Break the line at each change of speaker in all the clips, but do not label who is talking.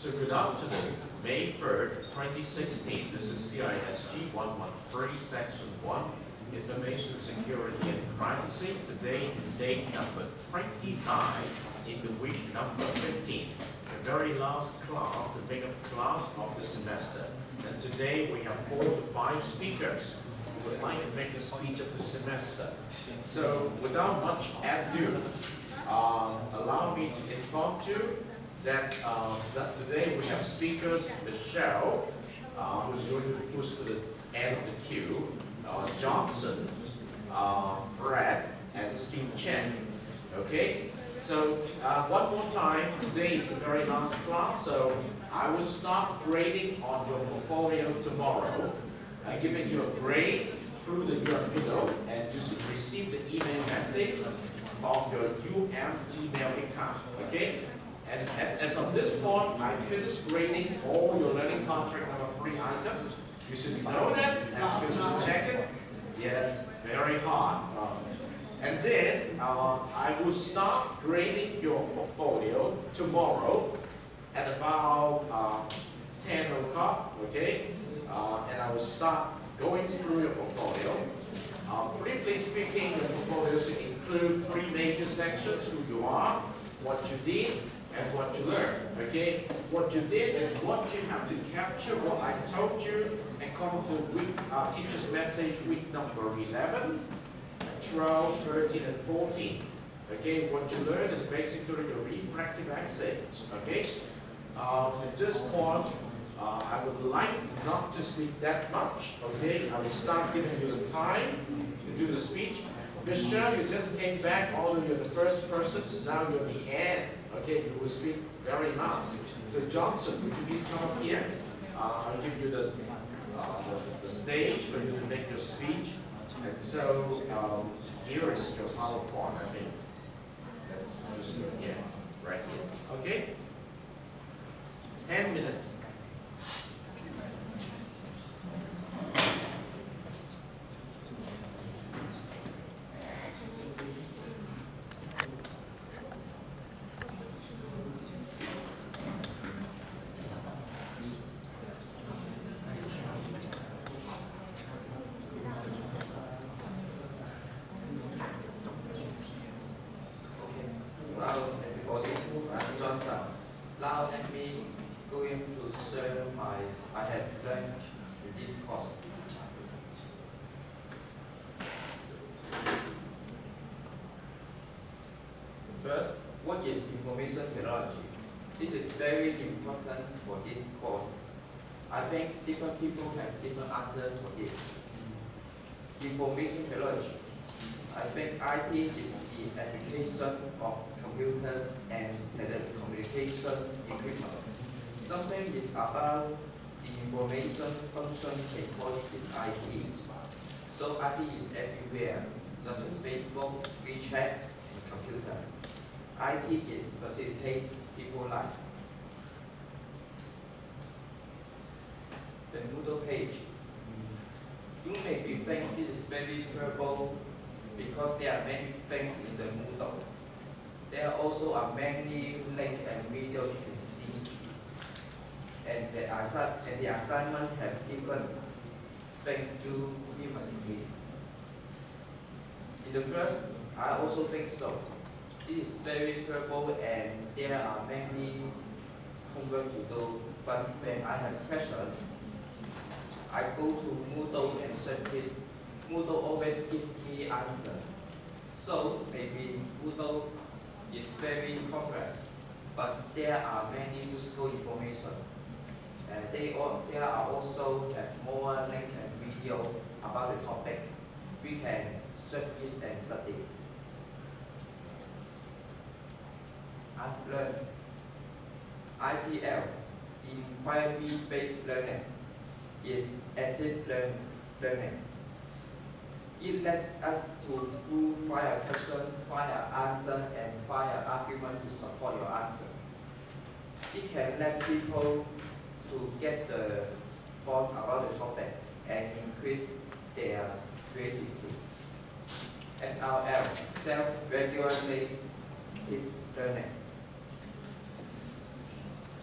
So good afternoon. May 3rd, 2016. This is CISG113, Section 1, Information Security and Privacy. Today is day number 29 in the week number 15. The very last class, the bigger class of the semester. And today we have 4 to 5 speakers who would like to make the speech of the semester. So without much ado, allow me to inform you that today we have speakers Michelle, who's to the end of the queue, Johnson, Fred, and Steve Chen. Okay, so one more time, today is the very last class, so I will start grading on your portfolio tomorrow. I'm giving you a grade through your email, and you should receive the email message from your email account. Okay? And as of this point, I finished grading all your learning contract number 3 items. You should know that, and you should check it. Yes, very hard. And then I will start grading your portfolio tomorrow at about 10 o'clock. Okay? And I will start going through your portfolio. Briefly speaking, the portfolio should include 3 major sections: who you are, what you did, and what you learned. Okay? What you did is what you have to capture, what I told you, and come to week, teacher's message week number 11, 12, 13, and 14. Okay? What you learned is basically the refractive axes. Okay? At this point, I would like not to speak that much. Okay? I will start giving you the time to do the speech. Michelle, you just came back, although you're the first person, now you're the end. Okay, you will speak very last. So Johnson, would you please come up here? I'll give you the stage for you to make your speech. And so here is your PowerPoint, I think. That's just good. Yes, right here. Okay? 10 minutes.
Now let me going to share I have learned in this course. First, what is information technology? This is very important for this course. I think different people have different answers for this. Information technology. I think IT is the application of computers and telecommunication equipment. Something is about the information function, they call it is IT. So IT is everywhere, such as Facebook, WeChat, and computer. IT is facilitate people's life. The Moodle page. You may be thinking this is very terrible because there are many things in the Moodle. There also are many links and videos you can see. And the assignment have different things you must read. In the first, I also think so. It is very terrible and there are many homework to do. But when I have question, I go to Moodle and search it. Moodle always gives me answer. So maybe Moodle is very complex, but there are many useful information. There are also more link and video about the topic. We can search it and study. I've learned IPL, inquiry-based learning, is active learning. It lets us to fire a question, fire an answer, and fire an argument to support your answer. It can let people to get the point about the topic and increase their creativity. SRL, self-regulated learning.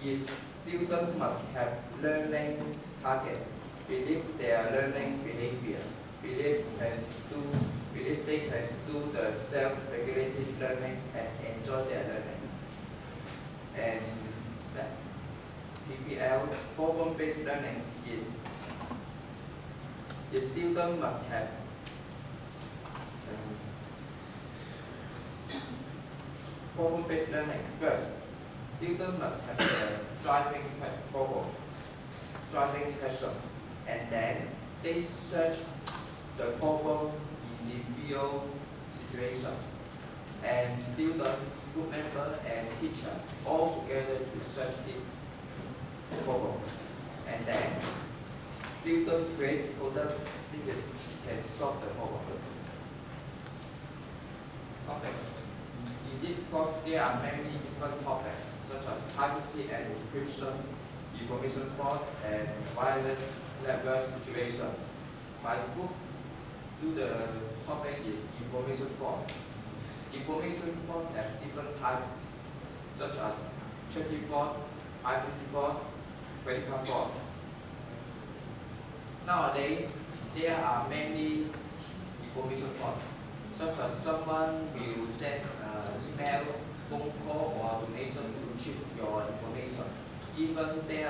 is students must have learning target, believe their learning behavior, believe they can do the self-regulated learning and enjoy their learning. And that PBL, problem-based learning, is the student must have problem-based learning. First, students must have a driving question, and then they search the problem in the real situation, and student, group member, and teacher all together to search this problem, and then student create products which can solve the problem. Okay. In this course, there are many different topics, such as privacy and encryption, information fraud, and wireless level situation. My book to the topic is information fraud. Information fraud have different types, such as trade fraud, privacy fraud, credit card fraud. Nowadays, there are many information fraud, such as someone will send email, phone call, or donation to cheat your information. Even they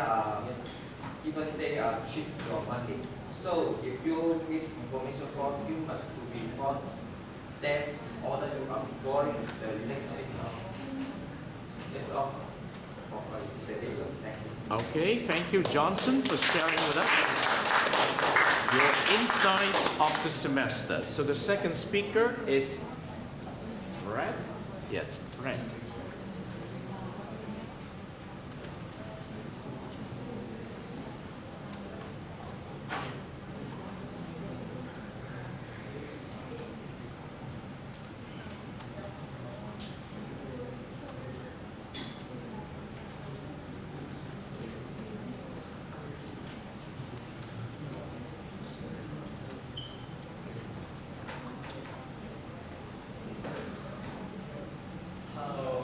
are cheat your money. So if you need information fraud, you must report them in order to avoid the next victim. That's all for my presentation. Thank you.
Okay, thank you, Johnson, for sharing with us your insights of the semester. So the second speaker is Fred. Yes, Fred.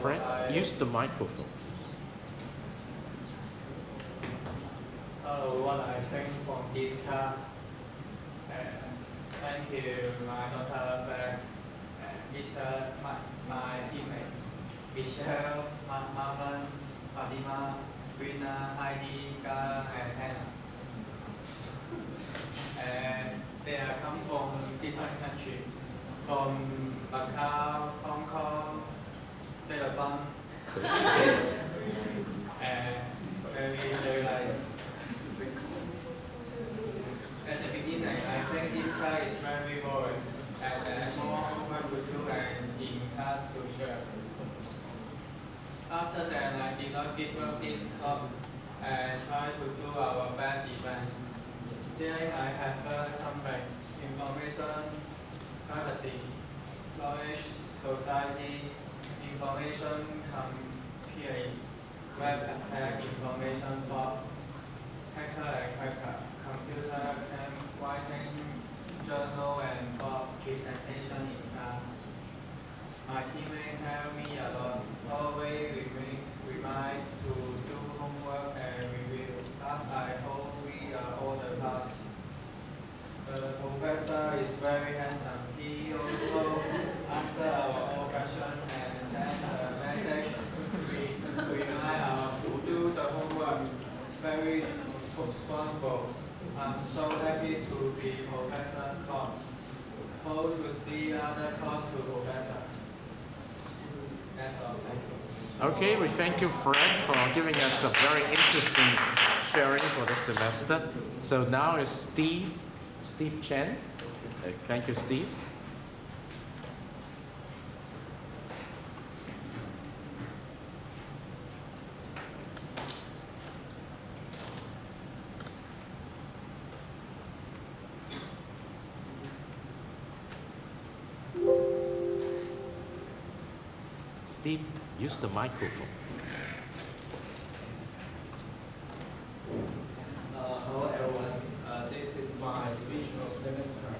Fred, use the microphone, please.
Hello, what I think from this class. Thank you, my Dr. Fred, Mr. my teammate, Michelle, Marlon, Fatima, Rina, Heidi, Gara, and Hannah. And they are come from different countries, from Macau, Hong Kong, Philippines, and very nice. At the beginning, I think this class is very boring, and more homework to do and in class to share. After that, I did not give up this club and try to do our best event. Today, I have learned something: information, privacy, knowledge, society, information computing, web attack, information fraud, hacker and cracker, computer and writing, journal and blog presentation in class. My teammate helped me a lot, always remind to do homework and review. Thus, I hope we are all the class. The professor is very handsome. He also answers our questions and sends a message. We remind us to do the homework. Very responsible. I'm so happy to be Professor Cox. Hope to see other course to Professor. That's all. Thank you.
Okay, we thank you, Fred, for giving us a very interesting sharing for this semester. So now is Steve Chen. Thank you, Steve. Steve, use the microphone.
Hello everyone. This is my speech for semester.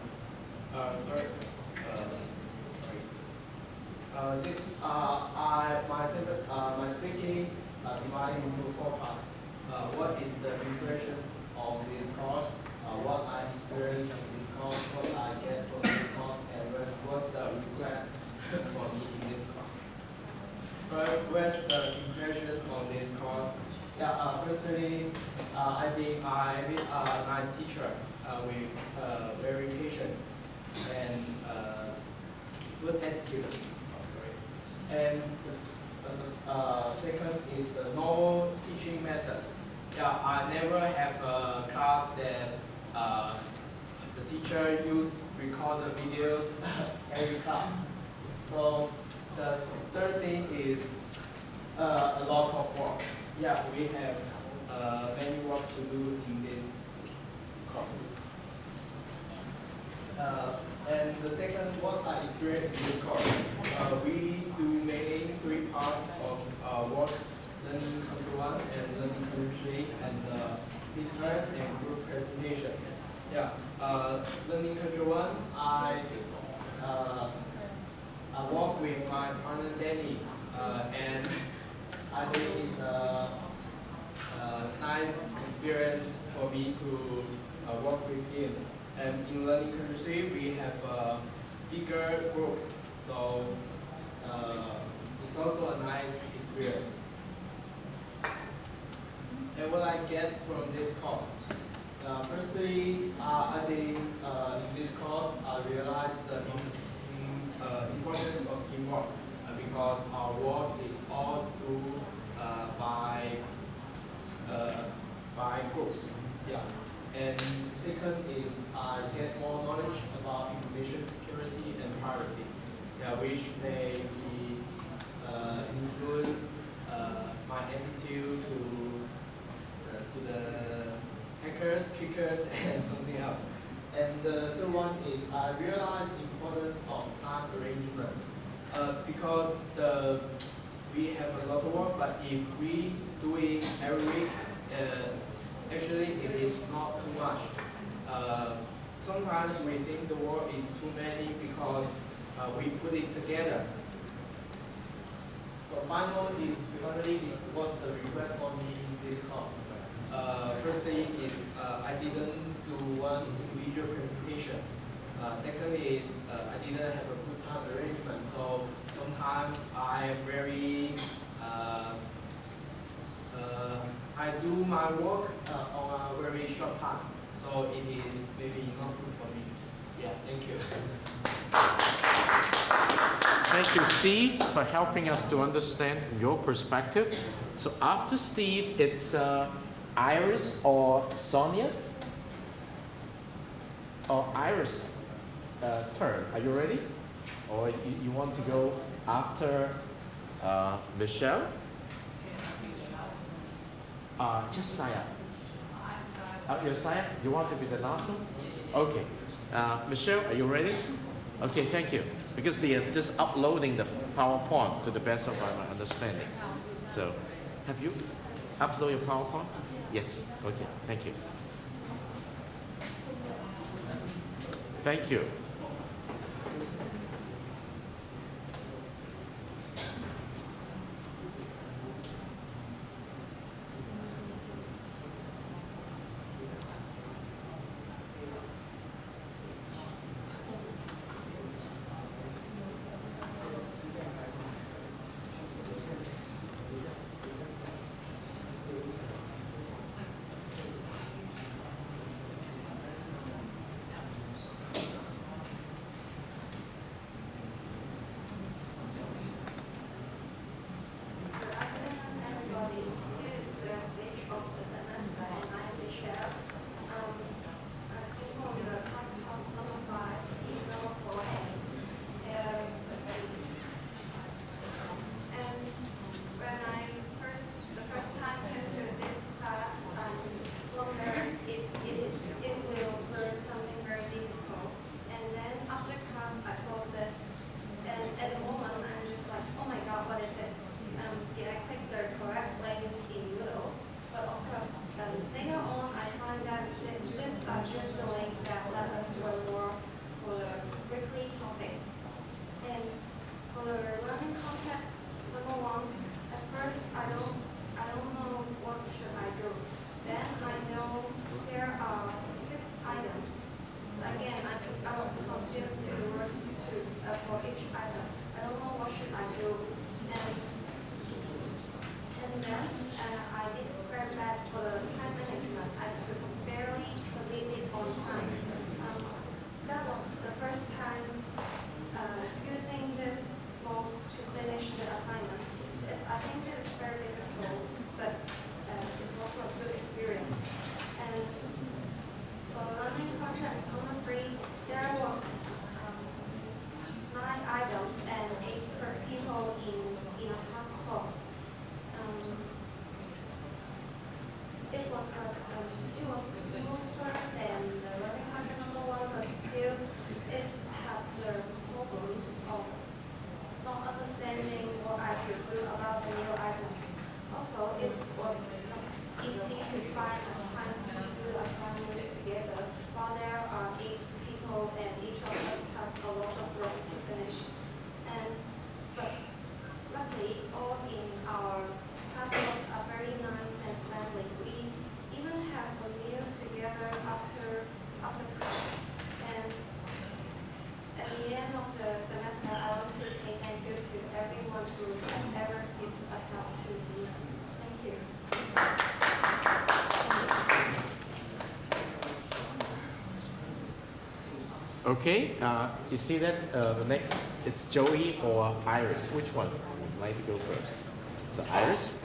My speaking divided into 4 parts. What is the impression of this course? What I experienced in this course, what I get from this course, and what's the regret for me in this course. First, where's the impression on this course? Yeah, firstly, I think I meet a nice teacher with very patient and good attitude. Oh, sorry. And second is the normal teaching methods. Yeah, I never have a class that the teacher used record the videos every class. So the third thing is a lot of work. Yeah, we have many work to do in this course. And the second, what I experienced in this course, we do mainly 3 parts of work: learning control 1 and learning control 3, and midterm and group presentation. Yeah, learning control 1, I work with my partner Danny, and I think it's a nice experience for me to work with him. And in learning control 3, we have a bigger group, so it's also a nice experience. And what I get from this course, firstly, I think in this course I realized the importance of teamwork, because our work is all done by groups. Yeah. And second is I get more knowledge about information security and privacy, yeah, which may be influence my attitude to the hackers, trickers, and something else. And the third one is I realized the importance of task arrangement, because we have a lot of work, but if we do it every week, actually it is not too much. Sometimes we think the work is too many because we put it together. So finally is what's the regret for me in this course. First thing is I didn't do one individual presentation. Second is I didn't have a good time arrangement. So sometimes I am very I do my work on a very short time. So it is maybe not good for me. Yeah, thank you.
Thank you, Steve, for helping us to understand from your perspective. So after Steve, it's Iris or Sonia? Or Iris' turn. Are you ready? Or you want to go after Michelle? Just Saya. You're Saya? You want to be the last one? Okay. Michelle, are you ready? Okay, thank you. Because they are just uploading the PowerPoint to the best of my understanding. So, have you uploaded your PowerPoint? Yes. Okay, thank you. Thank you.
I could barely submit it on time. That was the first time using this mode to finish the assignment. I think it's very difficult, but it's also a good experience. And for learning contract number 3, there was 9 items and 8 per people in a passport. It was smoother than the learning contract number 1, but still it had the problems of not understanding what I should do about the new items. Also, it was not easy to find a time to do the assignment together, while there are 8 people and each of us have a lot of work to finish. But luckily, all in our classmates are very nice and friendly. We even have a meal together after class. And at the end of the semester, I want to say thank you to everyone who has ever given a help to me. Thank you.
Okay, you see that the next, it's Joey or Iris. Which one would like to go first? So Iris?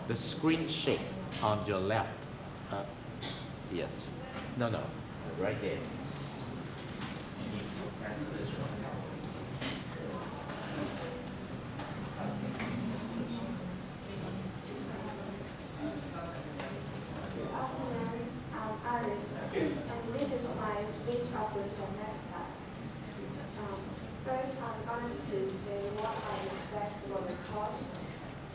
The screen shape on your left. Yes. No, right there. You need to press this one.
Good afternoon, I'm Iris, and this is my speech of the semester. First, I'm going to say what I expect for the course.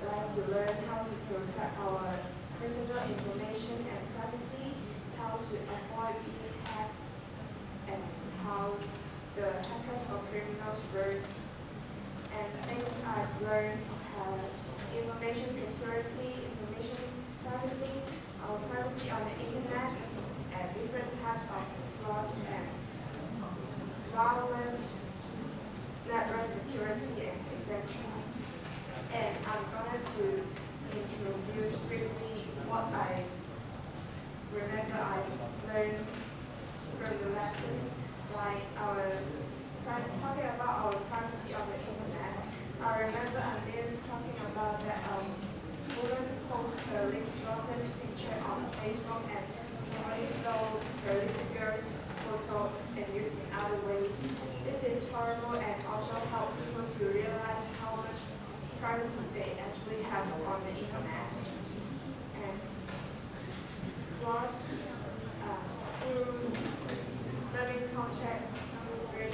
I like to learn how to protect our personal information and privacy, how to avoid being hacked, and how the hackers or criminals work. And things I've learned are information security, information privacy, our privacy on the internet, and different types of flaws and wireless network security, and etc. And I'm going to introduce briefly what I remember I learned from the lessons, like talking about our privacy on the internet. I remember Andreas talking about that woman post her little daughter's picture on Facebook and somebody stole her little girl's photo and used in other ways. This is horrible and also help people to realize how much privacy they actually have on the internet. And plus, through learning contract number 3,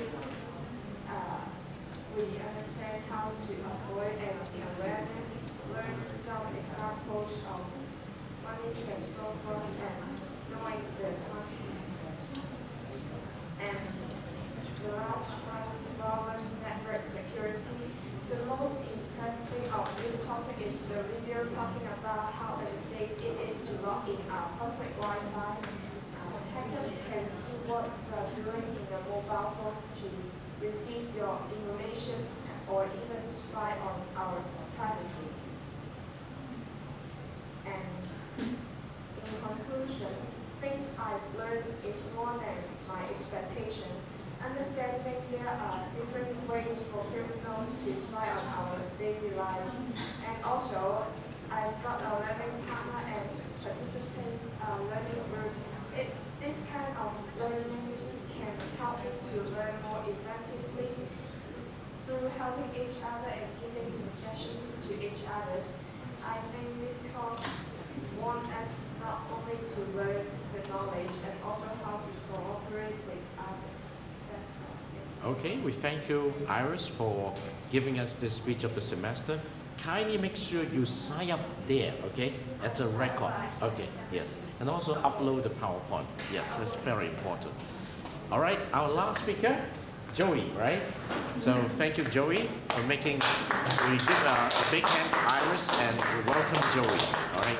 we understand how to avoid and the awareness, learn some examples of money transfer frauds and knowing the consequences. And the last one, wireless network security. The most interesting of this topic is the video talking about how unsafe it is to log in our public Wi-Fi. Hackers can see what you are doing in your mobile phone to receive your information or even spy on our privacy. And in conclusion, things I've learned is more than my expectation. Understanding there are different ways for criminals to spy on our daily life. And also, I've got a learning partner and participate learning group. This kind of learning can help me to learn more effectively through helping each other and giving suggestions to each other. I think this course wants us not only to learn the knowledge and also how to cooperate with others. That's all.
Okay, we thank you, Iris, for giving us this speech of the semester. Kindly make sure you sign up there, okay? That's a record. Okay, yes. And also upload the PowerPoint. Yes, that's very important. All right, our last speaker, Joey, right? So thank you, Joey, for making, we give a big hand to Iris and we welcome Joey, all right?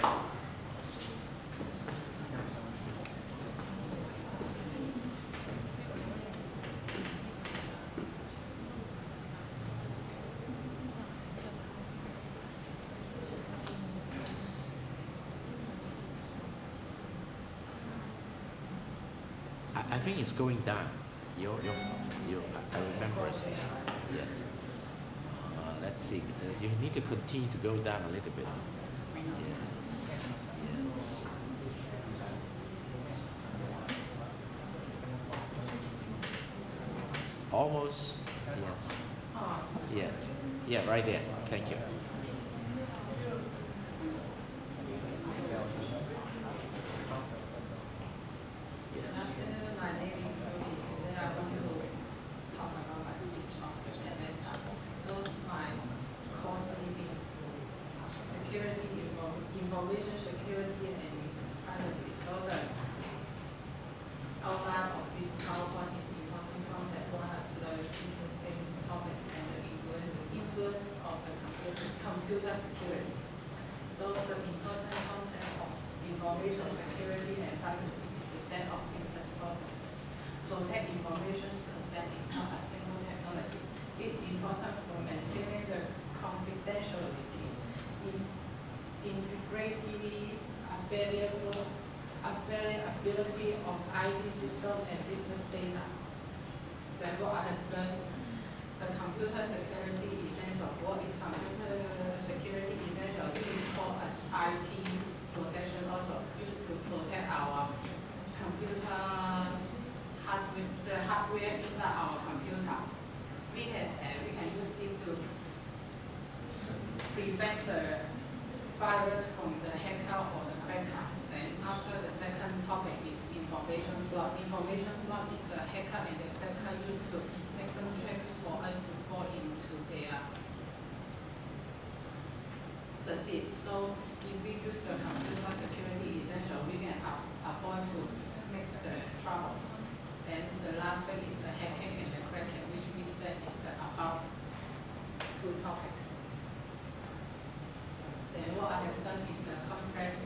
I think it's going down. I remember it. Yes. Let's see. You need to continue to go down a little bit. Yes. Yes. Almost. Yes. Yes. Yeah, right there. Thank you.
My name is Ruby. Today I want to talk about my speech of the semester. So my course name is Information Security and Privacy. So the outline of this PowerPoint is important concept. One of the interesting topics and the influence of the computer security. So the important concept of information security and privacy is the set of business processes. Protect information asset is not a single technology. It's important for maintaining the confidentiality, integrity, availability of IT system and business data. Then what I have learned, the computer security essential. What is computer security essential? It is called as IT protection, also used to protect our computer hardware, the hardware inside our computer. We can use it to prevent the virus from the hacker or the cracker. Then after the second topic is information flood. Information flood is the hacker and the cracker used to make some tricks for us to fall into their succeed. So if we use the computer security essential, we can afford to make the trouble. Then the last one is the hacking and the cracking, which means that is the above two topics. Then what I have done is the contract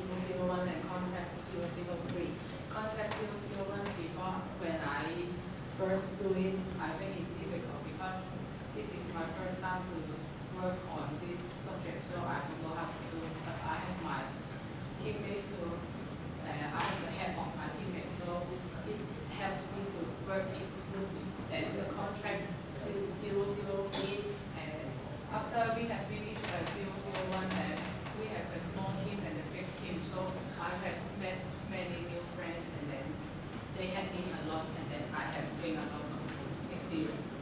001 and contract 003. Contract 001 before, when I first do it, I think it's difficult because this is my first time to work on this subject, so I don't know how to do it. But I have my teammates to, I have the head of my teammates, so it helps me to work it smoothly. Then the contract 003, after we have finished the 001, and we have a small team and a big team, so I have met many new friends, and then they helped me a lot, and then I have gained a lot of experience.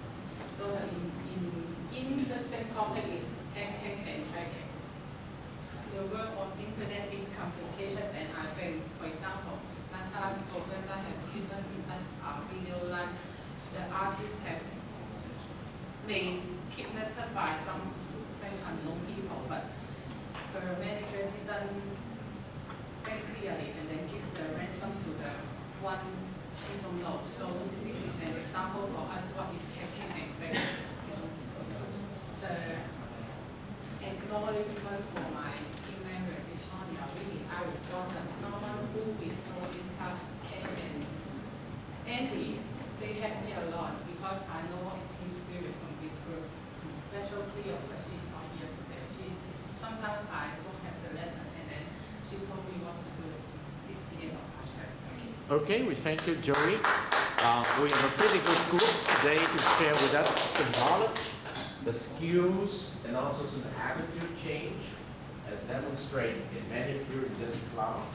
So the interesting topic is hacking and tracking. The world of internet is complicated, and I think, for example, last time Professor had given us a video like the artist has been kidnapped by some unknown people, but her manager didn't think clearly and then give the ransom to the one she don't know. So this is an example for us what is hacking and tracking. The acknowledgement for my team members is Sonia, really Iris Johnson, someone who withdraw this task came and Andy, they helped me a lot because I know what is team spirit from this group. Special Cleo, but she's not here today. Sometimes I don't have the lesson and then she told me what to do. This is the end of my share.
Okay, we thank you, Joey. We have a pretty good group today to share with us the knowledge, the skills, and also some attitude change as demonstrated in many during this class.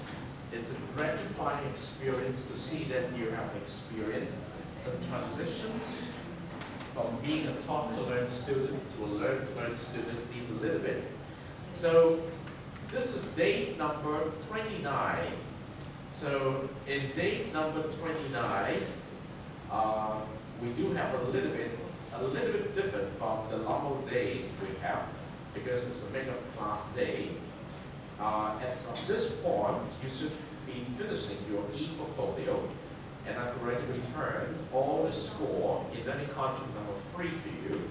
It's a gratifying experience to see that you have experienced some transitions from being a taught-to-learn student to a learn-to-learn student at least a little bit. So this is day number 29. So in day number 29, we do have a little bit different from the normal days we have, because it's a makeup class day. At this point, you should be finishing your e-portfolio, and I've already returned all the score in learning content number 3 to you.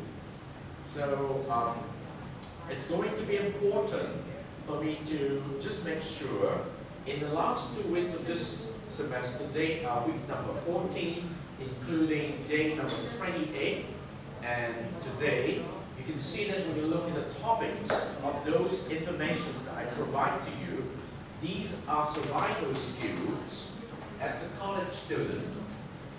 So it's going to be important for me to just make sure in the last 2 weeks of this semester, week number 14, including day number 28, and today, you can see that when you look at the topics of those informations that I provide to you, these are survival skills as a college student,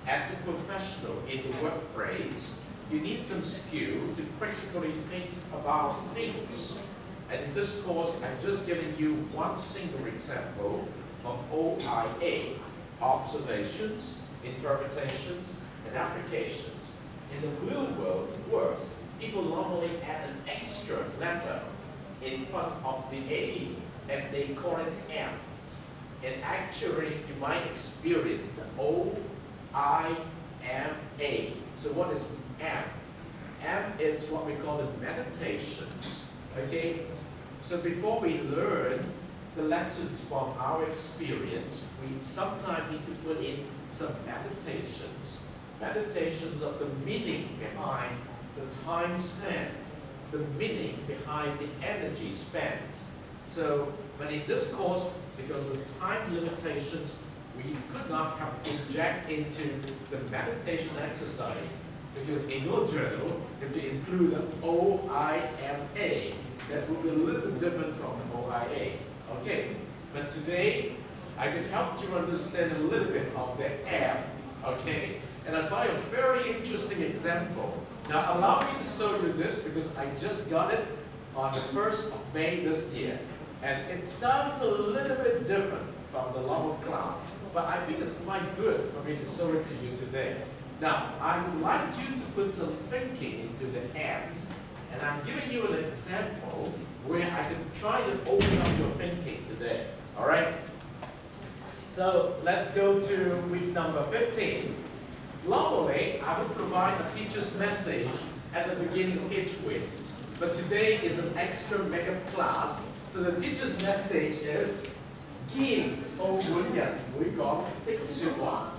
as a professional in the workplace. You need some skill to critically think about things. And in this course, I'm just giving you one single example of OIA, observations, interpretations, and applications. In the real world work, people normally add an extra letter in front of the A, and they call it M. And actually, you might experience the O-I-M-A. So what is M? M is what we call the meditations. Okay? So before we learn the lessons from our experience, we sometimes need to put in some meditations. Meditations of the meaning behind the time spent, the meaning behind the energy spent. So, but in this course, because of time limitations, we could not have inject into the meditation exercise, because in your journal, if you include the O-I-M-A, that would be a little different from the O-I-A. Okay, but today, I can help you understand a little bit of the M. Okay, and I find a very interesting example. Now, allow me to show you this because I just got it on the 1st of May this year. And it sounds a little bit different from the normal class, but I think it's quite good for me to show it to you today. Now, I would like you to put some thinking into the M. And I'm giving you an example where I can try to open up your thinking today. All right? So let's go to week number 15. Normally, I would provide a teacher's message at the beginning of each week. But today is an extra makeup class. So the teacher's message is Kim Âu Muốn Nhận Mũi Có Tích Xuyên Hòa.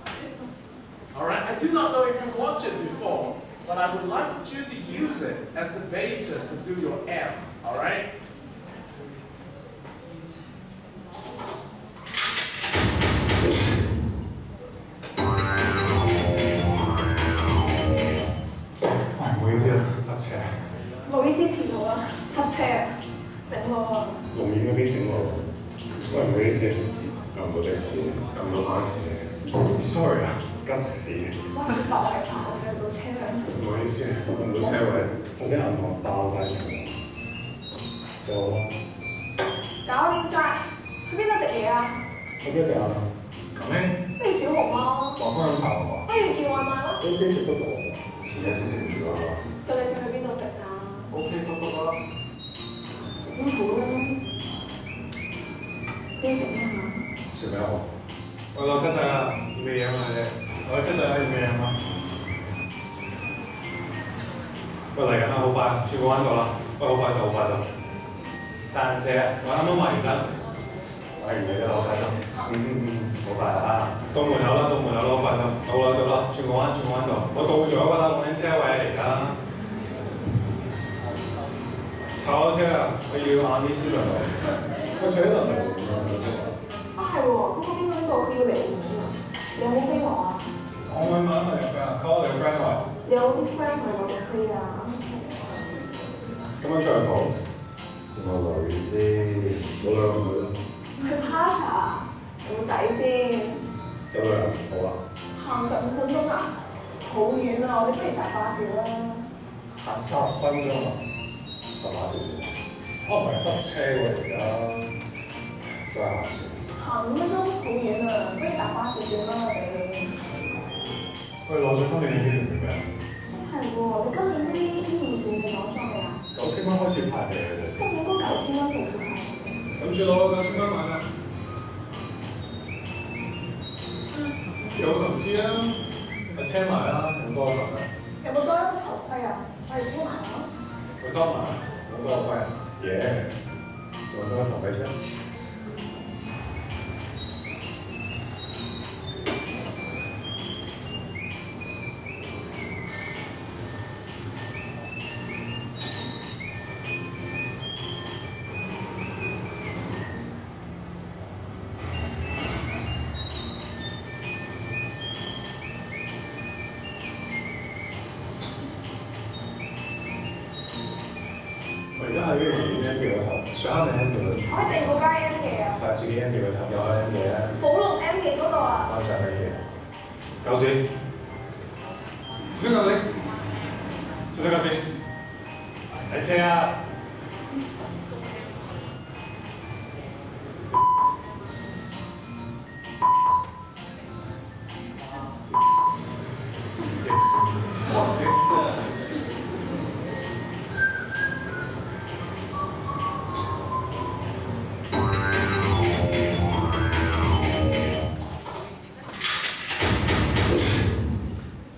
Alright, I do not know if you watched it before, but I would like you to use it as the basis to do your M. Alright?
唔好意思遲到啊，塞車啊，整路啊。
龍園嗰邊整路，喂唔好意思，撳唔到的士，撳唔到巴士 ，sorry 啊，急事。
哇！要爆係爆晒部車輛。
唔好意思，撳唔到車位，頭先銀行爆晒場。有啊。
搞掂晒，去邊度食嘢啊？
去邊食啊？咁興？
不如小紅咯。
華芳飲茶喎。
不如叫外賣啦。
OK 食得到，遲啲先食唔住啊。
到你想去邊度食啊？
OK 得啦。
咁好啦，你食咩啊？
食咩啊？
我落7歲啦，要咩飲啊你？我7歲啦，要咩飲啊？喂嚟緊啦，好快，轉個彎到啦，喂好快到，好快到。贊姐，我啱啱買完單，
買完你都攞快得。好快啊！
到門口啦，到門口攞快到，到啦，轉個彎，轉個彎到，我到咗㗎啦，我緊車位嚟㗎。炒車啊！我要晏啲先上嚟。我坐喺度。
啊係喎，嗰個邊個佢要嚟澳門啊？你有冇飛我啊？
我會問你個 friend 啊，call 你個 friend 嚟。
有啲 friend 係我哋飛啊。
咁樣再講，我女先，冇兩個女咯。
去 Pasha 有冇仔先？
有兩個，好啊。
行15分鐘啊？好遠啊！我哋不如搭巴士啦。
行30分鐘啊！搭巴士先。唔係塞車喎而家，都係行先。
行5分鐘好遠啊！不如搭巴士算啦我哋。
喂，攞咗翻你呢邊做咩啊？
係係喎，你今年啲醫護仲未攞咗未啊
？9000蚊開始派俾佢哋。
今年嗰9000蚊仲要派。
諗住攞9000蚊買咩？有投資啊！
咪車埋啦，好多份啊！
有冇多一個頭盔啊？我哋車埋啦。
佢多埋，好多個龜啊！耶！仲多個頭盔車。我而家喺維園 M 記嗰頭，上下名 M 記嗰度。
我喺地庫街 M 記啊。
係自己 M 記嗰頭，有 M 記啊。
寶龍 M 記嗰度啊。
灣仔 M 記。
舊線，小心舊線，小心舊線，睇車啊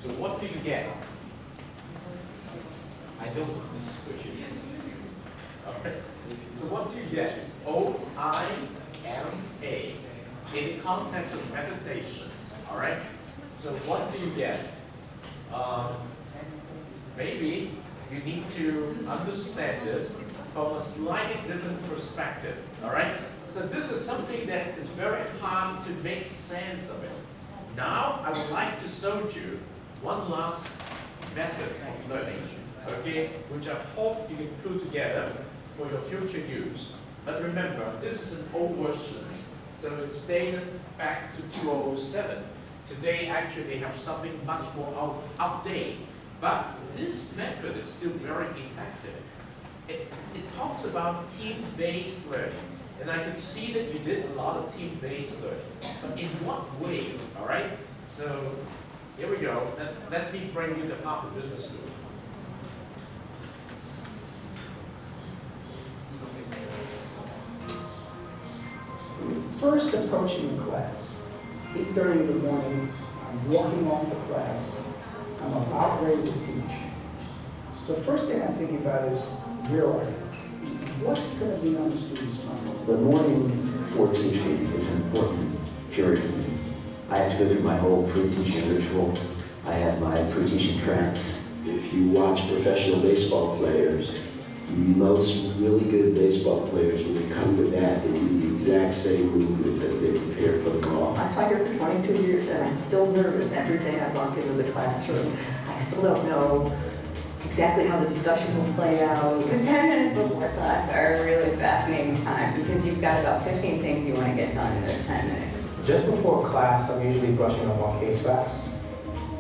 ！So
what do you get? I don't know this question is. Alright. So what do you get? O-I-M-A. In the context of meditations. Alright? So what do you get? Maybe you need to understand this from a slightly different perspective. Alright? So this is something that is very hard to make sense of it. Now, I would like to show you one last method of learning, okay, which I hope you can put together for your future use. But remember, this is an old version, so it's dated back to 2007. Today, actually, they have something much more outdated. But this method is still very effective. It talks about team-based learning. And I could see that you did a lot of team-based learning. But in what way, all right? So here we go. Let me bring you to Harvard Business School.
First approaching the class, it's 8:30 in the morning, I'm walking off the class, I'm about ready to teach. The first thing I'm thinking about is, where are they? What's going to be on the students' minds?
The morning before teaching is an important period for me. I have to go through my whole pre-teaching ritual. I have my pre-teaching trance. If you watch professional baseball players, most really good baseball players, when they come to bat, they do the exact same movements as they prepare for the ball.
I've taught here for 22 years and I'm still nervous every day I walk into the classroom. I still don't know exactly how the discussion will play out.
The 10 minutes before class are a really fascinating time because you've got about 15 things you want to get done in those 10 minutes.
Just before class, I'm usually brushing up on case facts.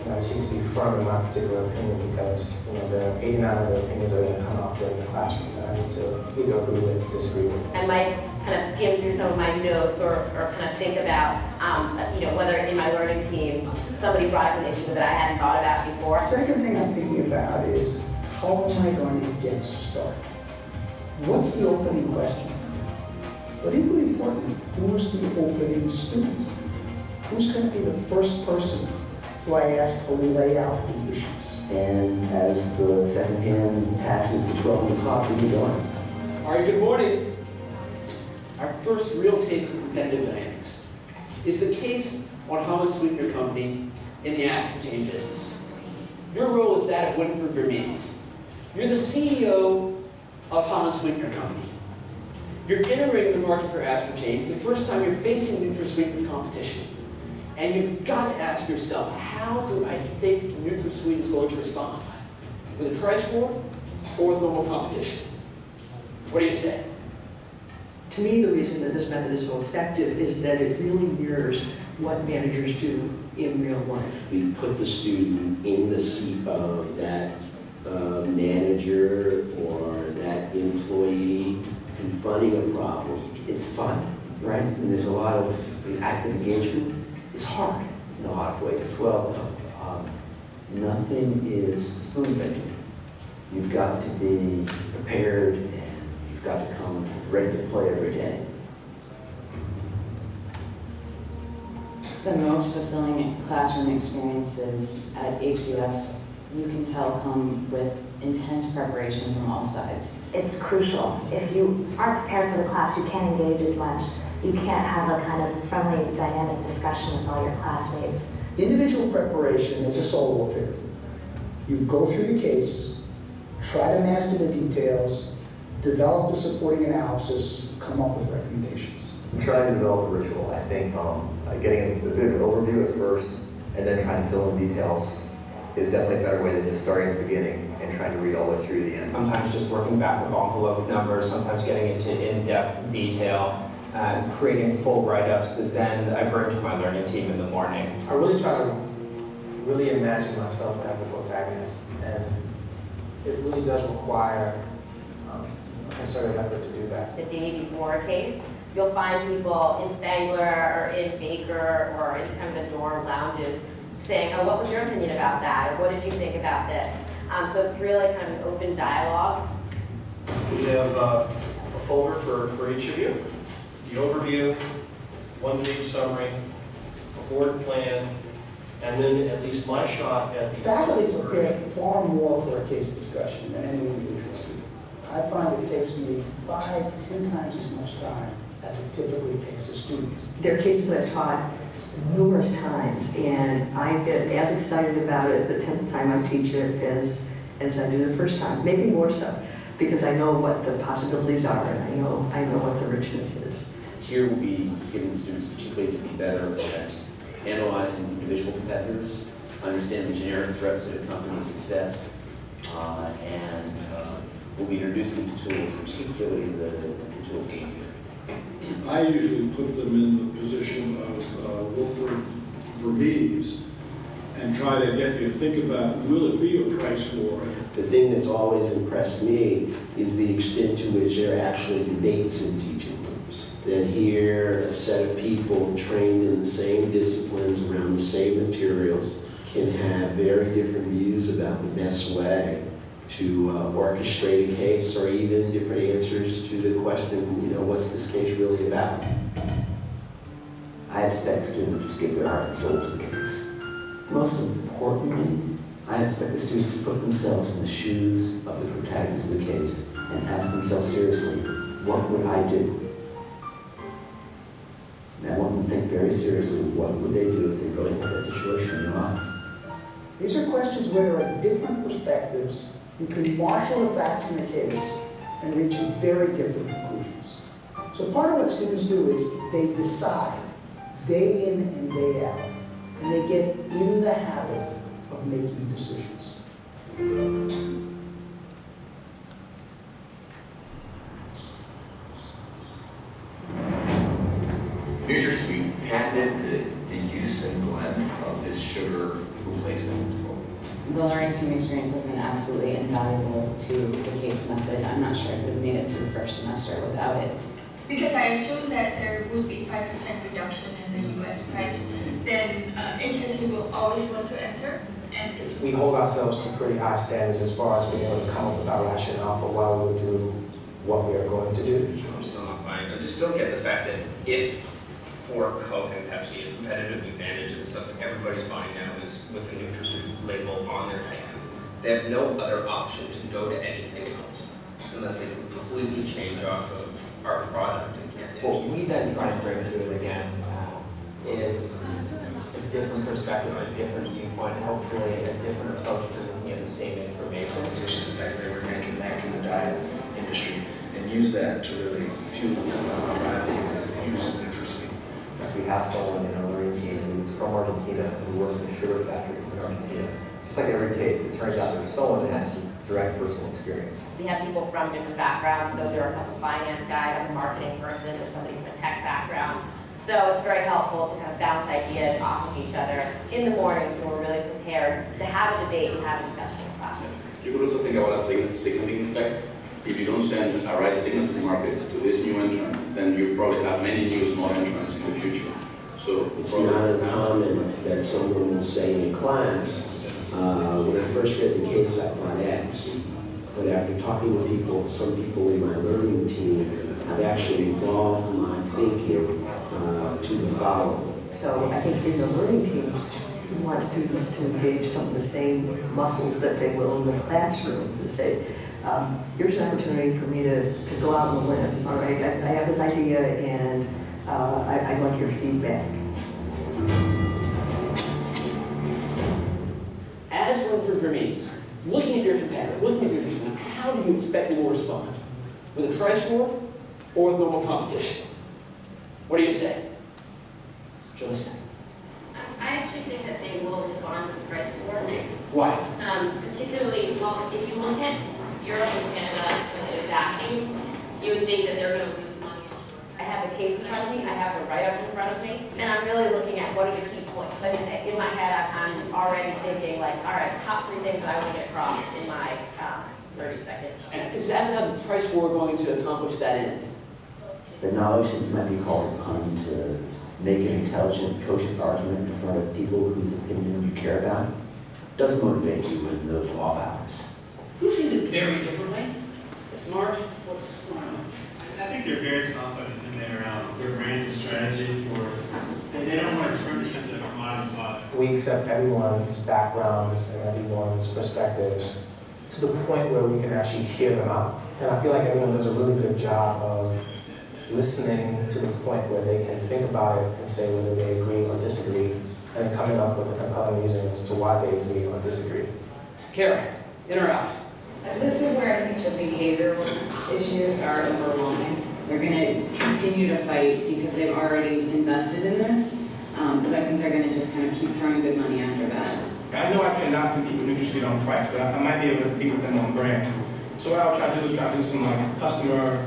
I seem to be firm in my particular opinion because the 89 other opinions are going to come out during the classroom that I need to either agree with or disagree with.
I might kind of skim through some of my notes or kind of think about, whether in my learning team somebody brought up an issue that I hadn't thought about before.
Second thing I'm thinking about is, how am I going to get started? What's the opening question? But equally important, who's the opening student? Who's going to be the first person who I ask to lay out the issues?
And as the second hand passes the 12 o'clock, we get going.
All right, good morning. Our first real taste of competitive dynamics is the case on Holland Sweetener Company in the aspartame business. Your role is that of Winfred Vermees. You're the CEO of Holland Sweetener Company. You're entering the market for aspartame for the first time. You're facing NutraSweet competition. And you've got to ask yourself, how do I think NutraSweet is going to respond? With a price war or with normal competition? What do you say?
To me, the reason that this method is so effective is that it really mirrors what managers do in real life.
We put the student in the seat of that manager or that employee confronting a problem. It's fun, right? And there's a lot of active engagement. It's hard in a lot of ways as well, though. Nothing is spoon-fed. You've got to be prepared and you've got to come ready to play every day.
The most fulfilling classroom experiences at HBS, you can tell, come with intense preparation from all sides.
It's crucial. If you aren't prepared for the class, you can't engage as much. You can't have a kind of friendly, dynamic discussion with all your classmates.
Individual preparation is a solo affair. You go through the case, try to master the details, develop the supporting analysis, come up with recommendations.
I'm trying to develop a ritual. I think getting a bit of an overview at first and then trying to fill in details is definitely a better way than just starting at the beginning and trying to read all the way through the end.
Sometimes just working back with envelope numbers, sometimes getting into in-depth detail, and creating full write-ups that then I bring to my learning team in the morning.
I really try to really imagine myself as the protagonist, and it really does require a concerted effort to do that.
The day before a case, you'll find people in Spangler or in Baker or in kind of the dorm lounges saying, oh, what was your opinion about that? Or what did you think about this? So it's really kind of an open dialogue.
We have a folder for each of you. The overview, one-page summary, a board plan, and then at least my shot at the...
Faculty prepare far more for a case discussion than any individual student. I find it takes me 5-10 times as much time as it typically takes a student.
There are cases that I've taught numerous times, and I get as excited about it the 10th time I teach it as I do the first time, maybe more so, because I know what the possibilities are, and I know what the richness is.
Here we'll be giving students particularly to be better at analyzing individual competitors, understand the generic threats that accompany success, and we'll be introducing to tools, particularly the tool of game theory.
I usually put them in the position of Wilford Vermees and try to get you to think about, will it be a price war?
The thing that's always impressed me is the extent to which there are actually debates in teaching groups. That here, a set of people trained in the same disciplines around the same materials can have very different views about the best way to orchestrate a case, or even different answers to the question, what's this case really about? I expect students to give their heart and soul to the case. Most importantly, I expect the students to put themselves in the shoes of the protagonist of the case and ask themselves seriously, what would I do? And I want them to think very seriously, what would they do if they really had that situation in their lives?
These are questions where there are different perspectives. You can marshal the facts in the case and reach very different conclusions. So part of what students do is they decide day in and day out, and they get in the habit of making decisions.
NutraSweet patented the use and blend of this sugar replacement.
The learning team experience has been absolutely invaluable to the case method. I'm not sure I could have made it through the first semester without it.
Because I assume that there would be 5% reduction in the US price, then HSC will always want to enter. And
We hold ourselves to pretty high standards as far as being able to come up with our rationale for why we would do what we are going to do.
I just don't get the fact that if for Coke and Pepsi, a competitive advantage and stuff that everybody's buying now is with a NutraSweet label on their can. They have no other option to go to anything else unless they completely change off of our product.
What we then try to bring to it again is a different perspective, a different viewpoint, and hopefully a different approach to looking at the same information.
The fact that we're going to connect in the diet industry and use that to really fuel our rivalry and use NutraSweet.
We have someone in our learning team who's from Argentina, who works in a sugar factory in Argentina. Just like every case, it turns out there's someone that has some direct personal experience.
We have people from different backgrounds, so there are a couple finance guys, a marketing person, there's somebody from a tech background. So it's very helpful to kind of bounce ideas off of each other in the mornings when we're really prepared to have a debate and have a discussion in class.
You could also think about a signaling effect. If you don't send a right signal to the market to this new entrant, then you probably have many new small entrants in the future. So
it's not uncommon that someone will say in class, When I first read the case, I thought X. But after talking with people, some people in my learning team have actually evolved my thinking to the following.
So I think in the learning teams, we want students to engage some of the same muscles that they will in the classroom to say, here's an opportunity for me to go out on a limb, all right? I have this idea and I'd like your feedback.
As Winford Vermees, looking at your competitor, looking at your team, how do you expect them to respond? With a price war or with normal competition? What do you say? Joyce?
I actually think that they will respond to the price war.
Why?
Particularly, well, if you look at Europe and Canada in a vacuum, you would think that they're going to lose money. I have the case in front of me, I have the write-up in front of me, and I'm really looking at what are the key points. Like in my head, I'm already thinking like, all right, top 3 things that I want to get across in my 30 seconds.
And is that how the price war going to accomplish that end?
The knowledge that you might be called upon to make an intelligent, cogent argument in front of people whose opinion you care about does motivate you in those off hours.
Who sees it very differently? Smart? What's going on?
I think they're very confident in their brand strategy they don't want to turn this into a commodity product.
We accept everyone's backgrounds and everyone's perspectives to the point where we can actually hear them out. And I feel like everyone does a really good job of listening to the point where they can think about it and say whether they agree or disagree, and then coming up with a compelling reason as to why they agree or disagree.
Kara, in or out?
This is where I think the behavioral issues are overwhelming. They're going to continue to fight because they've already invested in this. So I think they're going to just kind of keep throwing good money after that.
I know I cannot compete with NutraSweet on price, but I might be able to compete with them on brand. So what I'll try to do is try to do some customer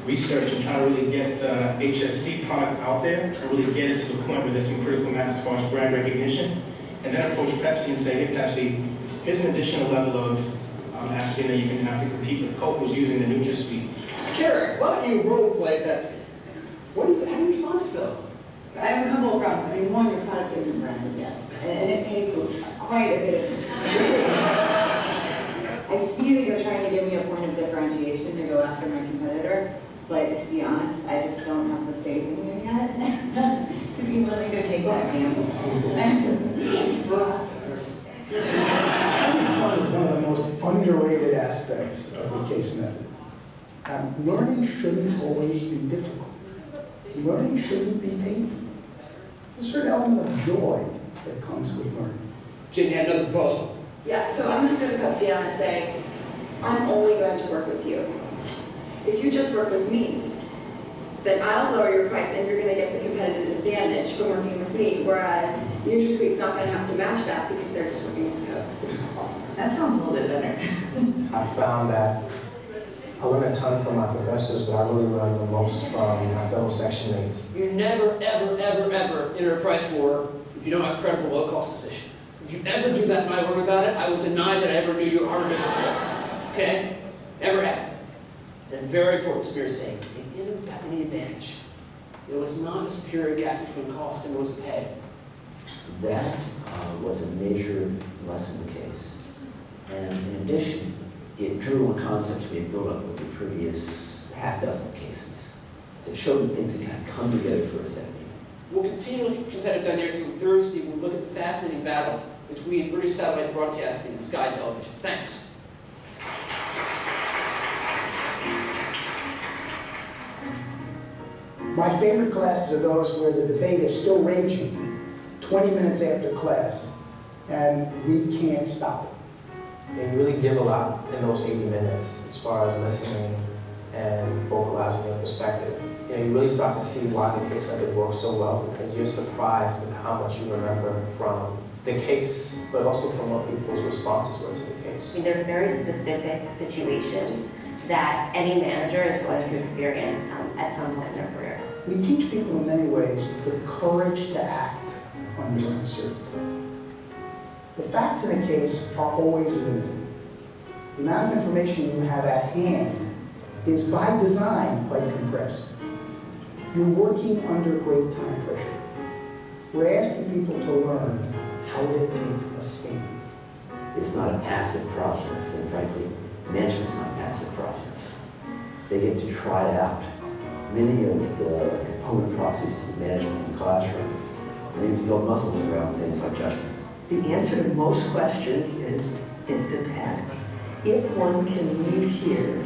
research and try to really get the HSC product out there and really get it to the point where there's some critical mass as far as brand recognition. And then approach Pepsi and say, hey Pepsi, here's an additional level of aspartame that you can have to compete with Coke who's using the NutraSweet.
Kara, why don't you role play Pepsi? How do you respond to Phil?
I have a couple of problems. I mean, one, your product isn't branded yet, and it takes quite a bit of time. I see that you're trying to give me a point of differentiation to go after my competitor, but to be honest, I just don't have the faith in you yet to be willing to take that gamble.
Having fun is one of the most underrated aspects of the case method. Learning shouldn't always be difficult. Learning shouldn't be painful. There's a certain element of joy that comes with learning.
Jim, you had another proposal.
Yeah, so I'm going to go to Pepsi and say, I'm only going to work with you. If you just work with me, then I'll lower your price and you're going to get the competitive advantage from working with me, whereas NutraSweet's not going to have to match that because they're just working with Coke.
That sounds a little bit better.
I found that I learned a ton from my professors, but I really learned the most from my fellow section mates.
You never, ever, ever, ever enter a price war if you don't have a credible low-cost position. If you ever do that and I worry about it, I will deny that I ever knew you were a business man. Okay? Ever ever. And very important, Spears saying, you didn't have any advantage. There was not a superior gap between cost and what was paid.
That was a major lesson in the case. And in addition, it drew on concepts we had built up with the previous half-dozen cases that showed that things had kind of come together for a second.
We'll continue to look at competitive dynamics on Thursday. We'll look at the fascinating battle between British satellite broadcasting and Sky Television. Thanks.
My favorite classes are those where the debate is still raging 20 minutes after class, and we can't stop it.
And you really give a lot in those 80 minutes as far as listening and vocalizing your perspective. You know, you really start to see why the case method works so well, because you're surprised with how much you remember from the case, but also from what people's responses were to the case.
I mean, there are very specific situations that any manager is going to experience at some point in their career.
We teach people in many ways the courage to act under uncertainty. The facts in a case are always limited. The amount of information you have at hand is by design quite compressed. You're working under great time pressure. We're asking people to learn how to take a stand.
It's not a passive process, and frankly, management's not a passive process. They get to try out many of the component processes of management in the classroom, and they build muscles around things like judgment.
The answer to most questions is, it depends. If one can leave here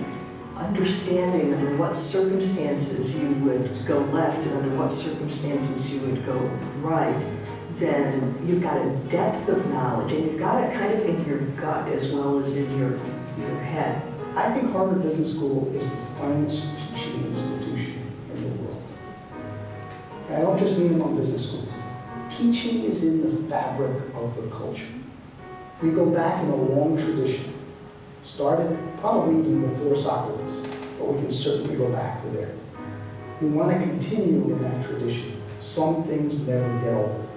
understanding under what circumstances you would go left and under what circumstances you would go right, then you've got a depth of knowledge, and you've got it kind of in your gut as well as in your head.
I think Harvard Business School is the finest teaching institution in the world. And I don't just mean among business schools. Teaching is in the fabric of the culture. We go back in a long tradition, started probably even before Socrates, but we can certainly go back to there. We want to continue in that tradition. Some things never get old.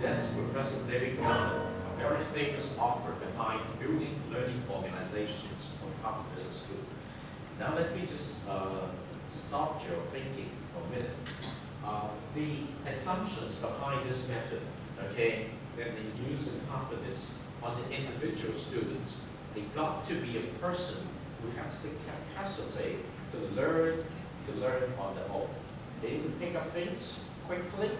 That's Professor David Garland, a very famous author behind building learning organizations for Harvard Business School. Now let me just stop your thinking for a minute. The assumptions behind this method, okay, that they use in Harvard is on the individual students. They got to be a person who has the capacity to learn on their own. They need to pick up things quickly,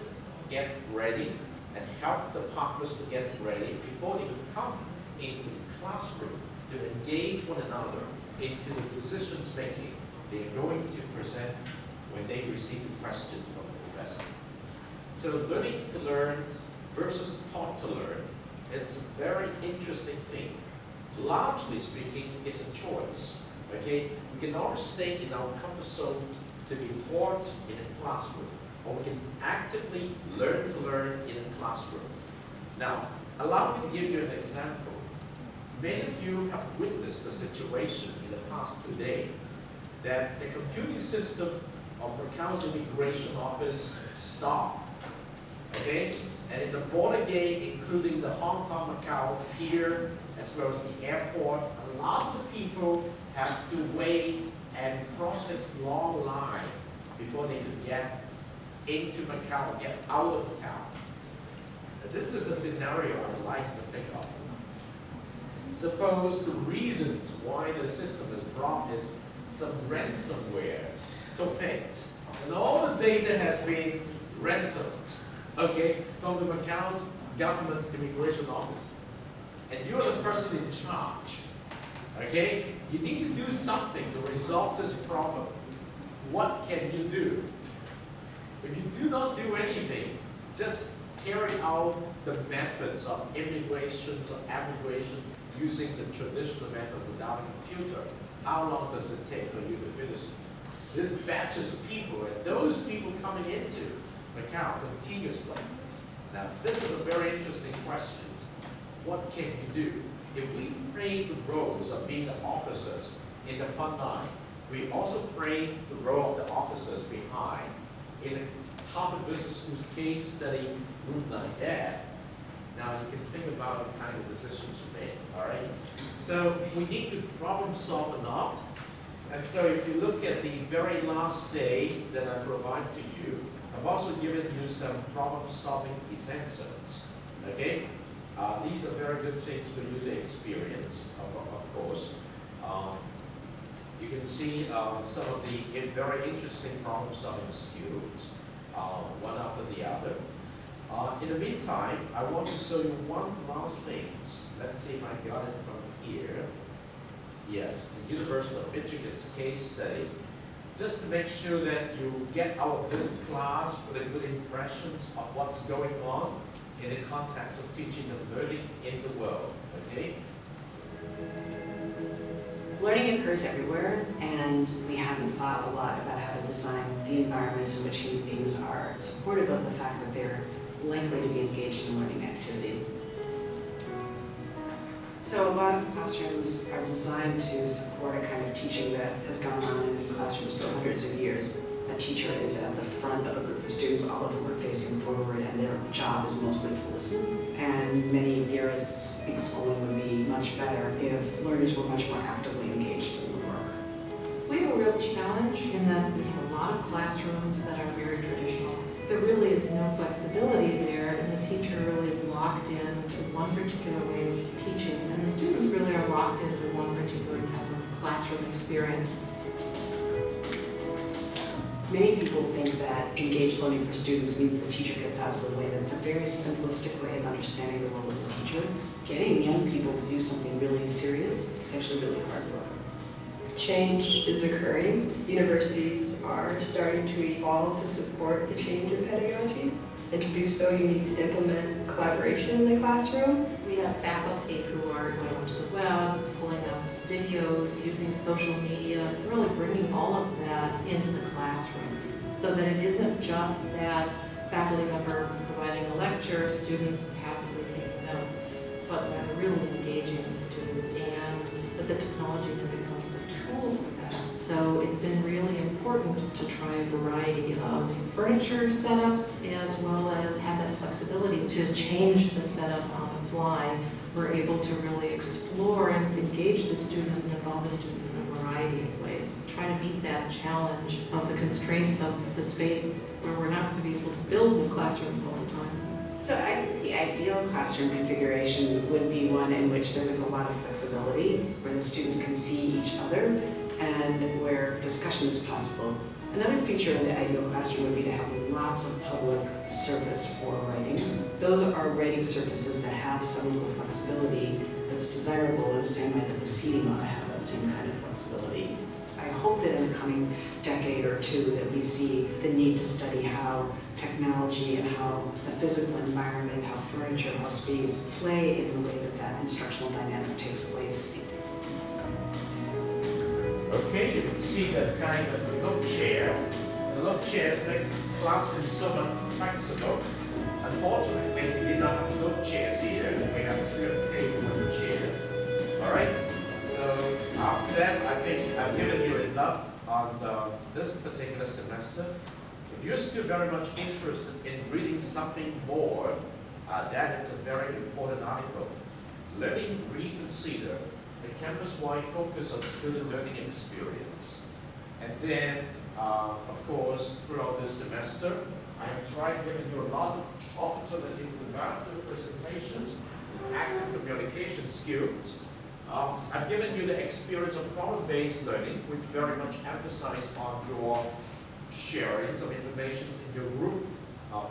get ready, and help the partners to get ready before they could come into the classroom to engage one another into the decisions making they're going to present when they receive the questions from the professor. So learning to learn versus taught to learn, it's a very interesting thing. Largely speaking, it's a choice. Okay, we can always stay in our comfort zone to be taught in a classroom, or we can actively learn to learn in a classroom. Now, allow me to give you an example. Many of you have witnessed the situation in the past 2 days that the computing system of Macau's immigration office stopped. Okay, and in the border gate, including the Hong Kong Macau pier, as well as the airport, a lot of the people have to wait and process long line before they could get into Macau, get out of Macau. This is a scenario I would like to think of. Suppose the reasons why the system is blocked is some ransomware took place, and all the data has been ransomed, okay, from the Macau government's immigration office. And you're the person in charge, okay? You need to do something to resolve this problem. What can you do? If you do not do anything, just carry out the methods of immigrations or immigration using the traditional method without a computer, how long does it take for you to finish? This batches of people, and those people coming into Macau continuously. Now, this is a very interesting question. What can you do? If we play the roles of being the officers in the front line, we also play the role of the officers behind. In the Harvard Business School case study room like that, now you can think about the kind of decisions you make, all right? So we need to problem solve or not. And so if you look at the very last day that I provide to you, I've also given you some problem solving essentials, okay? These are very good things for you to experience, of course. You can see some of the very interesting problem-solving skills, one after the other. In the meantime, I want to show you one last thing. Let's see if I got it from here. Yes, the University of Michigan's case study. Just to make sure that you get out of this class with a good impressions of what's going on in the context of teaching and learning in the world, okay?
Learning occurs everywhere, and we haven't thought a lot about how to design the environments in which human beings are supportive of the fact that they're likely to be engaged in learning activities. So a lot of classrooms are designed to support a kind of teaching that has gone on in classrooms for hundreds of years. A teacher is at the front of a group of students, all of whom are facing forward, and their job is mostly to listen. And many theorists think schooling would be much better if learners were much more actively engaged in the work.
We have a real challenge in that we have a lot of classrooms that are very traditional.
there really is no flexibility there, and the teacher really is locked into one particular way of teaching, and the students really are locked into one particular type of classroom experience.
Many people think that engaged learning for students means the teacher gets out of the way. That's a very simplistic way of understanding the role of the teacher. Getting young people to do something really serious is actually really hard work.
Change is occurring. Universities are starting to evolve to support the change in pedagogies. And to do so, you need to implement collaboration in the classroom.
We have faculty who are going onto the web, pulling up videos, using social media, really bringing all of that into the classroom so that it isn't just that faculty member providing a lecture, students passively taking notes, but rather really engaging the students, and that the technology then becomes the tool for that. So it's been really important to try a variety of furniture setups as well as have that flexibility to change the setup on the fly. We're able to really explore and engage the students and involve the students in a variety of ways. Try to meet that challenge of the constraints of the space where we're not going to be able to build new classrooms all the time.
So I think the ideal classroom configuration would be one in which there was a lot of flexibility, where the students can see each other and where discussion is possible. Another feature in the ideal classroom would be to have lots of public surface for writing. Those are writing surfaces that have some of the flexibility that's desirable in the same way that the seating ought to have that same kind of flexibility. I hope that in the coming decade or two that we see the need to study how technology and how the physical environment, how furniture, how space play in the way that that instructional dynamic takes place.
Okay, you can see that kind of low chair. The low chairs makes the classroom so much flexible. Unfortunately, we did not have low chairs here. We have a square table with the chairs. All right. So after that, I think I've given you enough on this particular semester. If you're still very much interested in reading something more, that is a very important article. Learning Reconsider, a campus-wide focus on student learning experience. And then, of course, throughout this semester, I have tried giving you a lot of opportunity to develop your presentations, active communication skills. I've given you the experience of problem-based learning, which very much emphasized on your sharing some information in your group,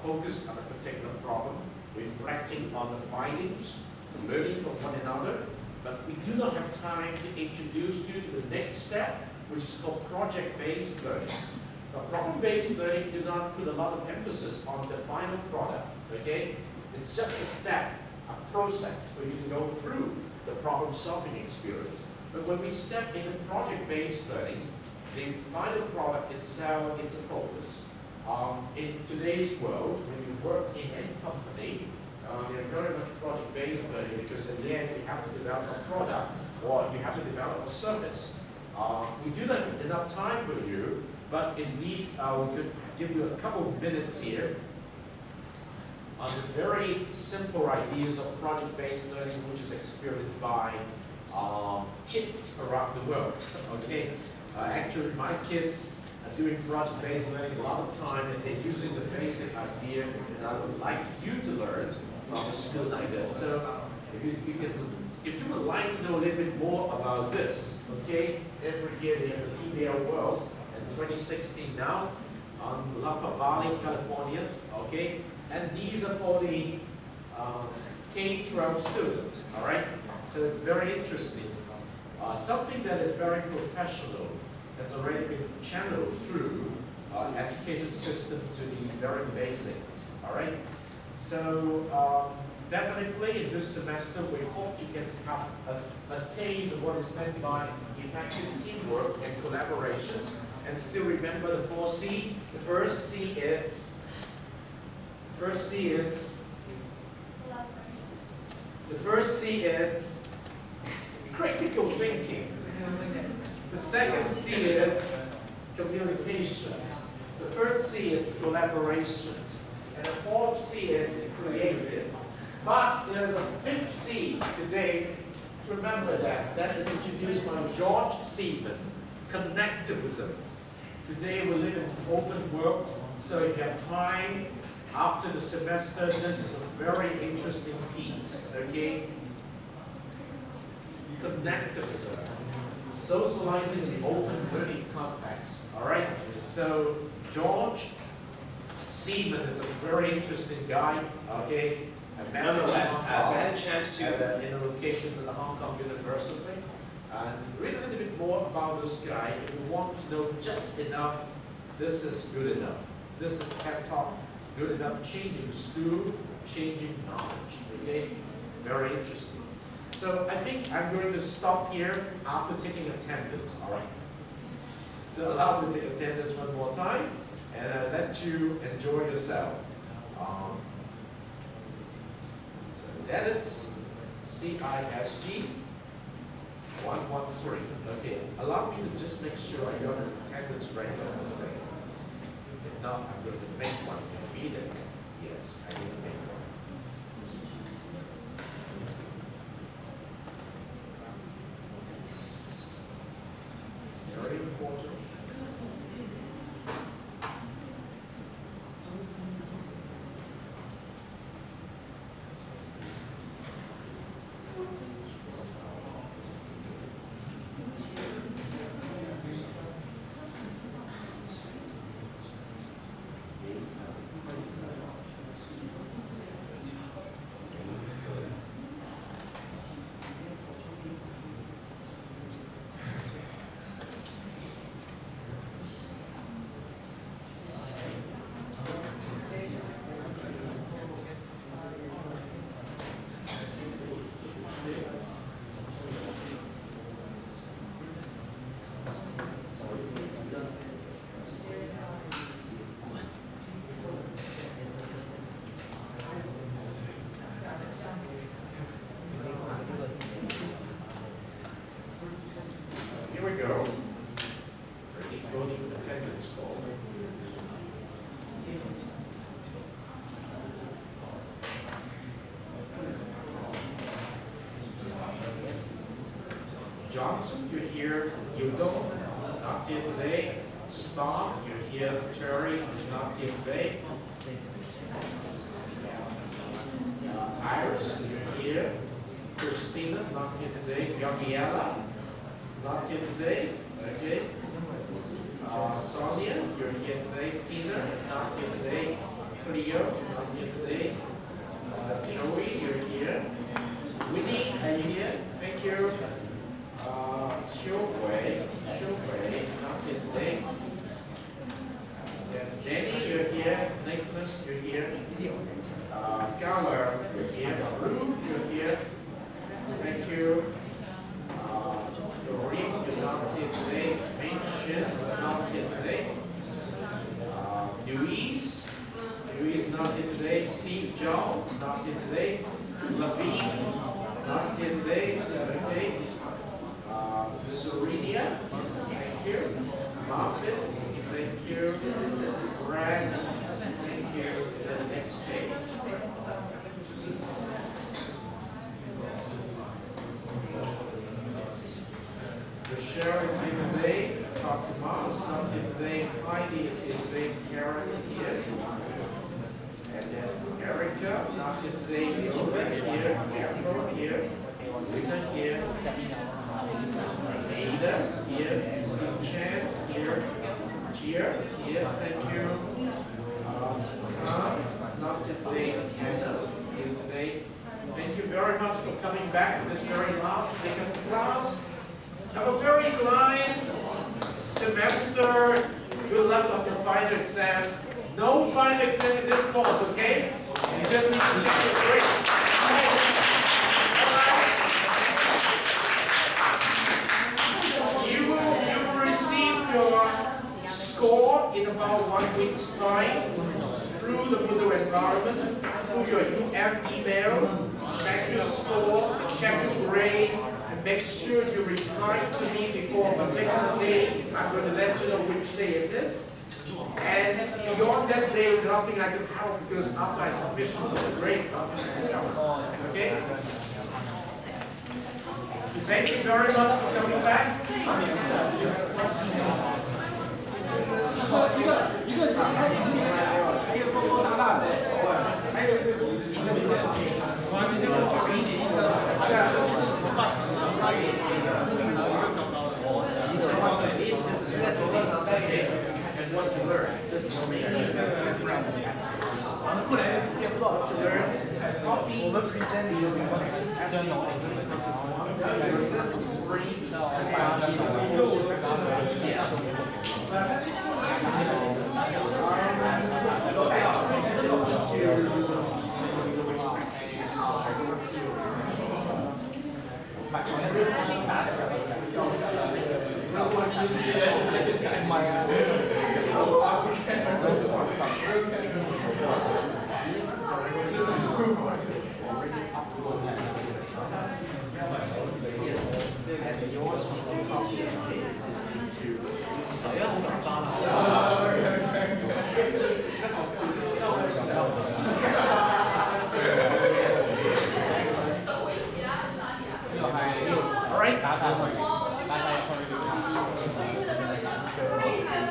focused on a particular problem, reflecting on the findings, learning from one another. But we do not have time to introduce you to the next step, which is called project-based learning. Now, problem-based learning do not put a lot of emphasis on the final product, okay? It's just a step, a process where you can go through the problem-solving experience. But when we step into project-based learning, the final product itself is a focus. In today's world, when you work in any company, they're very much project-based learning because in the end, you have to develop a product or you have to develop a service. We do not have enough time for you, but indeed, we could give you a couple of minutes here on the very simple ideas of project-based learning, which is experienced by kids around the world, okay? Actually, my kids are doing project-based learning a lot of time, and they're using the basic idea, and I would like you to learn from a school like that. So, if you would like to know a little bit more about this, okay? Every year they have an email world, and 2016 now, on Napa Valley, California, okay? And these are for the K-12 students, all right? So it's very interesting. Something that is very professional, that's already been channeled through education system to the very basics, all right? So definitely in this semester, we hope you can have a taste of what is meant by effective teamwork and collaborations, and still remember the 4 C. The first C is critical thinking. The second C is communications. The third C is collaborations. And the fourth C is creative. But there's a fifth C today. Remember that. That is introduced by George Seaman, connectivism. Today we live in an open world. So if you have time after the semester, this is a very interesting piece, okay? Connectivism, socializing in open learning context, all right? So George Seaman is a very interesting guy, okay? I met him
Nonetheless,
in
so I
Hong Kong
had a chance to
in the locations at the Hong Kong University, and read a little bit more about this guy. If you want to know just enough, this is good enough. This is TED Talk, good enough, changing school, changing knowledge, okay? Very interesting. So I think I'm going to stop here after taking attendance, all right? So allow me to take attendance one more time, and I'll let you enjoy yourself. So that is CISG113. Okay, allow me to just make sure I got an attendance right over today. If not, I'm going to make one immediately. Yes, I need to make one. It's very important. Here we go. Ready for the attendance call. Johnson, you're here. Yudo, not here today. Starr, you're here. Terry is not here today. Iris, you're here. Christina, not here today. Gabriella, not here today. Okay. Sonia, you're here today. Tina, not here today. Cleo, not here today. Joey, you're here. Winnie, are you here? Thank you. Showway, not here today. Danny, you're here. Nicholas, you're here. Gala, you're here. Lou, you're here. Thank you. Doreen, you're not here today. Ming Shin, not here today. Louise not here today. Steve Joe, not here today. Levine, not here today. Okay. Serenia, thank you. Muffin, thank you. Brad, thank you. The next page. Michelle is here today. Dr. Mom is not here today. Heidi is here today. Karen is here. And then Erica, not here today. Yoga here. Afro here. Lina here. Ada here. Steve Chan here. Gia here. Thank you. Khan, not here today. Anna here today. Thank you very much for coming back to this very last second class. Have a very nice semester. Good luck on your final exam. No final exam in this course, okay? You just need to check your grade. You will receive your score in about 1 week's time through the Moodle environment, through your email. Check your score, check your grade. Make sure you reply to me before a particular day. I'm going to let you know which day it is. And beyond this day, nothing I can help because after I submission to the grade, nothing I can help. Okay? Thank you very much for coming back.
我们 present 你有没有All right.